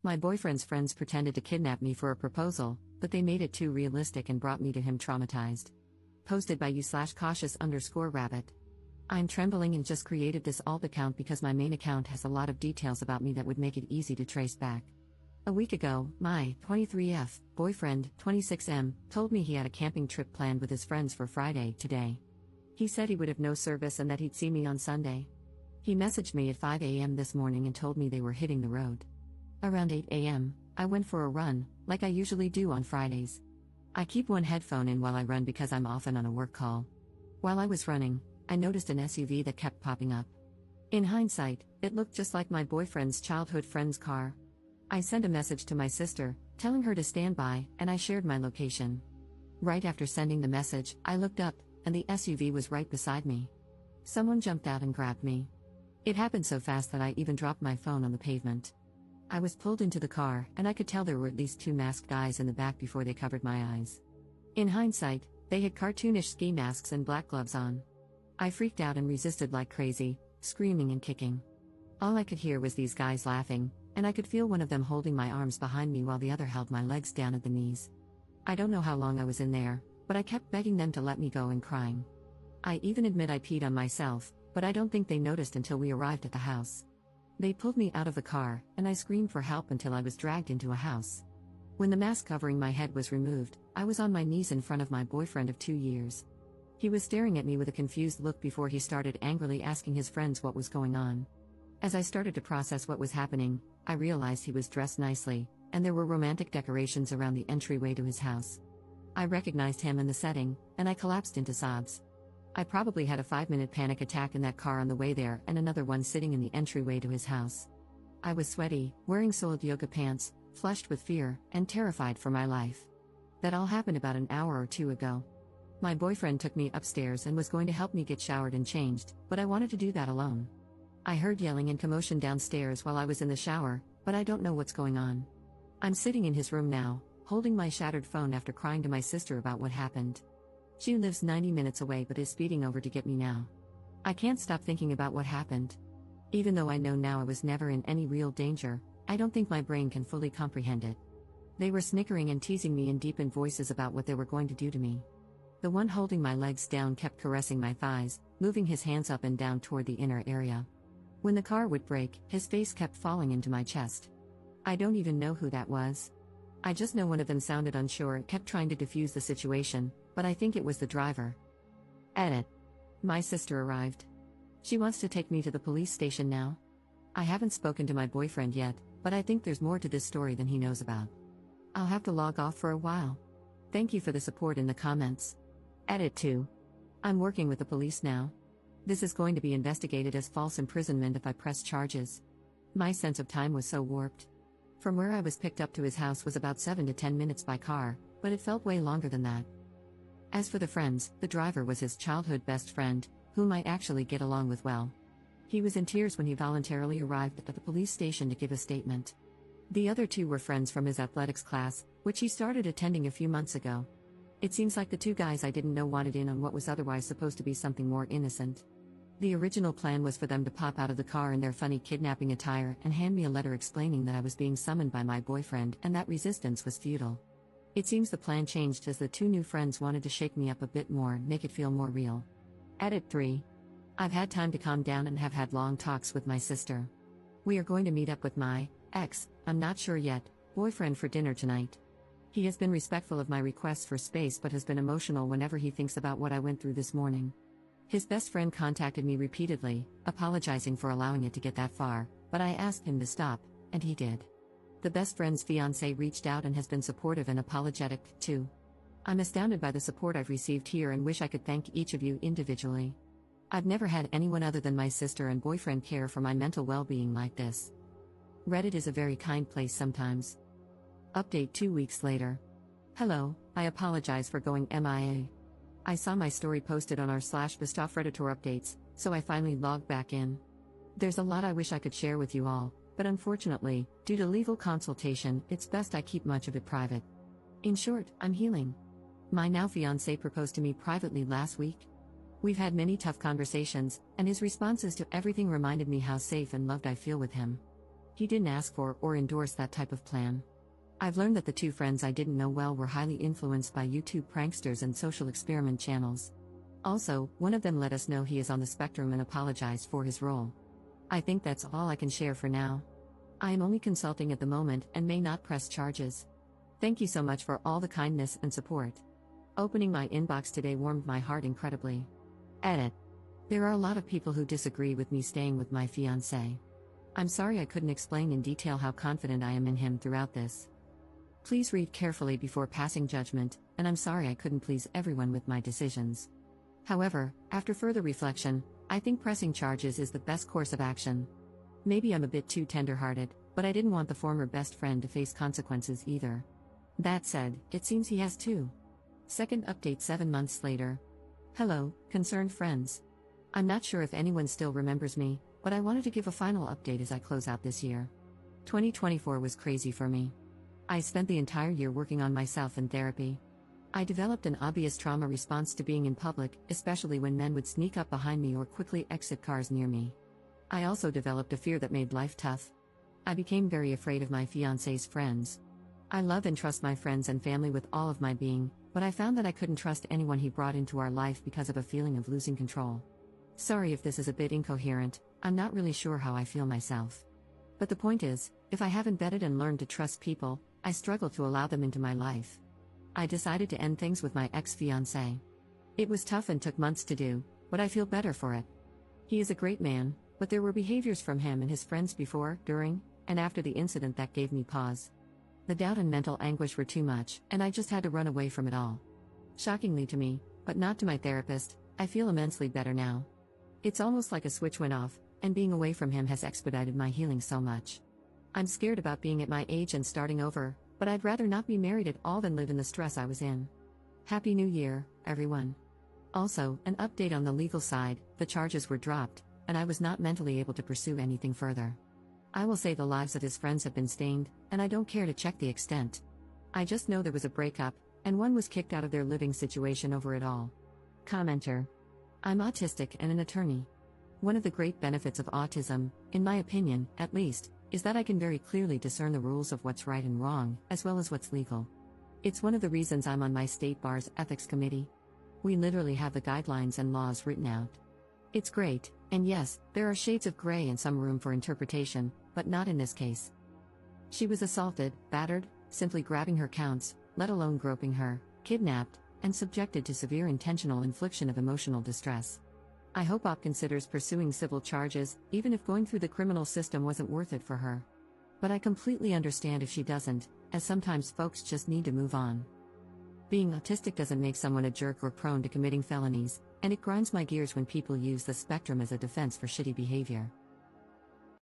My boyfriend's friends pretended to kidnap me for a proposal, but they made it too realistic and brought me to him traumatized. Posted by you/cautious_rabbit. I'm trembling and just created this alt account because my main account has a lot of details about me that would make it easy to trace back. A week ago, my 23F boyfriend, 26M, told me he had a camping trip planned with his friends for Friday, today. He said he would have no service and that he'd see me on Sunday. He messaged me at 5 a.m. this morning and told me they were hitting the road. Around 8 a.m., I went for a run, like I usually do on Fridays. I keep one headphone in while I run because I'm often on a work call. While I was running, I noticed an SUV that kept popping up. In hindsight, it looked just like my boyfriend's childhood friend's car. I sent a message to my sister, telling her to stand by, and I shared my location. Right after sending the message, I looked up, and the SUV was right beside me. Someone jumped out and grabbed me. It happened so fast that I even dropped my phone on the pavement. I was pulled into the car, and I could tell there were at least 2 masked guys in the back before they covered my eyes. In hindsight, they had cartoonish ski masks and black gloves on. I freaked out and resisted like crazy, screaming and kicking. All I could hear was these guys laughing, and I could feel one of them holding my arms behind me while the other held my legs down at the knees. I don't know how long I was in there, but I kept begging them to let me go and crying. I even admit I peed on myself, but I don't think they noticed until we arrived at the house. They pulled me out of the car, and I screamed for help until I was dragged into a house. When the mask covering my head was removed, I was on my knees in front of my boyfriend of 2 years. He was staring at me with a confused look before he started angrily asking his friends what was going on. As I started to process what was happening, I realized he was dressed nicely, and there were romantic decorations around the entryway to his house. I recognized him in the setting, and I collapsed into sobs. I probably had a 5-minute panic attack in that car on the way there and another one sitting in the entryway to his house. I was sweaty, wearing soiled yoga pants, flushed with fear, and terrified for my life. That all happened about an hour or 2 ago. My boyfriend took me upstairs and was going to help me get showered and changed, but I wanted to do that alone. I heard yelling and commotion downstairs while I was in the shower, but I don't know what's going on. I'm sitting in his room now, holding my shattered phone after crying to my sister about what happened. She lives 90 minutes away but is speeding over to get me now. I can't stop thinking about what happened. Even though I know now I was never in any real danger, I don't think my brain can fully comprehend it. They were snickering and teasing me in deepened voices about what they were going to do to me. The one holding my legs down kept caressing my thighs, moving his hands up and down toward the inner area. When the car would brake, his face kept falling into my chest. I don't even know who that was. I just know one of them sounded unsure and kept trying to defuse the situation, but I think it was the driver. Edit. My sister arrived. She wants to take me to the police station now. I haven't spoken to my boyfriend yet, but I think there's more to this story than he knows about. I'll have to log off for a while. Thank you for the support in the comments. Edit 2. I'm working with the police now. This is going to be investigated as false imprisonment if I press charges. My sense of time was so warped. From where I was picked up to his house was about 7 to 10 minutes by car, but it felt way longer than that. As for the friends, the driver was his childhood best friend, whom I actually get along with well. He was in tears when he voluntarily arrived at the police station to give a statement. The other 2 were friends from his athletics class, which he started attending a few months ago. It seems like the 2 guys I didn't know wanted in on what was otherwise supposed to be something more innocent. The original plan was for them to pop out of the car in their funny kidnapping attire and hand me a letter explaining that I was being summoned by my boyfriend and that resistance was futile. It seems the plan changed as the 2 new friends wanted to shake me up a bit more and make it feel more real. Edit 3. I've had time to calm down and have had long talks with my sister. We are going to meet up with my I'm not sure yet, boyfriend for dinner tonight. He has been respectful of my requests for space but has been emotional whenever he thinks about what I went through this morning. His best friend contacted me repeatedly, apologizing for allowing it to get that far, but I asked him to stop, and he did. The best friend's fiancé reached out and has been supportive and apologetic, too. I'm astounded by the support I've received here and wish I could thank each of you individually. I've never had anyone other than my sister and boyfriend care for my mental well-being like this. Reddit is a very kind place sometimes. Update 2 weeks later. Hello, I apologize for going MIA. I saw my story posted on r/Bistov Redditor updates, so I finally logged back in. There's a lot I wish I could share with you all, but unfortunately, due to legal consultation, it's best I keep much of it private. In short, I'm healing. My now fiancé proposed to me privately last week. We've had many tough conversations, and his responses to everything reminded me how safe and loved I feel with him. He didn't ask for or endorse that type of plan. I've learned that the two friends I didn't know well were highly influenced by YouTube pranksters and social experiment channels. Also, one of them let us know he is on the spectrum and apologized for his role. I think that's all I can share for now. I am only consulting at the moment and may not press charges. Thank you so much for all the kindness and support. Opening my inbox today warmed my heart incredibly. Edit. There are a lot of people who disagree with me staying with my fiancé. I'm sorry I couldn't explain in detail how confident I am in him throughout this. Please read carefully before passing judgment, and I'm sorry I couldn't please everyone with my decisions. However, after further reflection, I think pressing charges is the best course of action. Maybe I'm a bit too tender-hearted, but I didn't want the former best friend to face consequences either. That said, it seems he has too. Second update 7 months later. Hello, concerned friends. I'm not sure if anyone still remembers me, but I wanted to give a final update as I close out this year. 2024 was crazy for me. I spent the entire year working on myself in therapy. I developed an obvious trauma response to being in public, especially when men would sneak up behind me or quickly exit cars near me. I also developed a fear that made life tough. I became very afraid of my fiancé's friends. I love and trust my friends and family with all of my being, but I found that I couldn't trust anyone he brought into our life because of a feeling of losing control. Sorry if this is a bit incoherent, I'm not really sure how I feel myself. But the point is, if I haven't vetted and learned to trust people, I struggle to allow them into my life. I decided to end things with my ex-fiancé. It was tough and took months to do, but I feel better for it. He is a great man, but there were behaviors from him and his friends before, during, and after the incident that gave me pause. The doubt and mental anguish were too much, and I just had to run away from it all. Shockingly to me, but not to my therapist, I feel immensely better now. It's almost like a switch went off, and being away from him has expedited my healing so much. I'm scared about being at my age and starting over, but I'd rather not be married at all than live in the stress I was in. Happy New Year, everyone. Also, an update on the legal side, the charges were dropped, and I was not mentally able to pursue anything further. I will say the lives of his friends have been stained, and I don't care to check the extent. I just know there was a breakup, and one was kicked out of their living situation over it all. Commenter. I'm autistic and an attorney. One of the great benefits of autism, in my opinion, at least, is that I can very clearly discern the rules of what's right and wrong, as well as what's legal. It's one of the reasons I'm on my state bar's ethics committee. We literally have the guidelines and laws written out. It's great, and yes, there are shades of gray and some room for interpretation, but not in this case. She was assaulted, battered, simply grabbing her counts, let alone groping her, kidnapped, and subjected to severe intentional infliction of emotional distress. I hope OP considers pursuing civil charges, even if going through the criminal system wasn't worth it for her. But I completely understand if she doesn't, as sometimes folks just need to move on. Being autistic doesn't make someone a jerk or prone to committing felonies, and it grinds my gears when people use the spectrum as a defense for shitty behavior.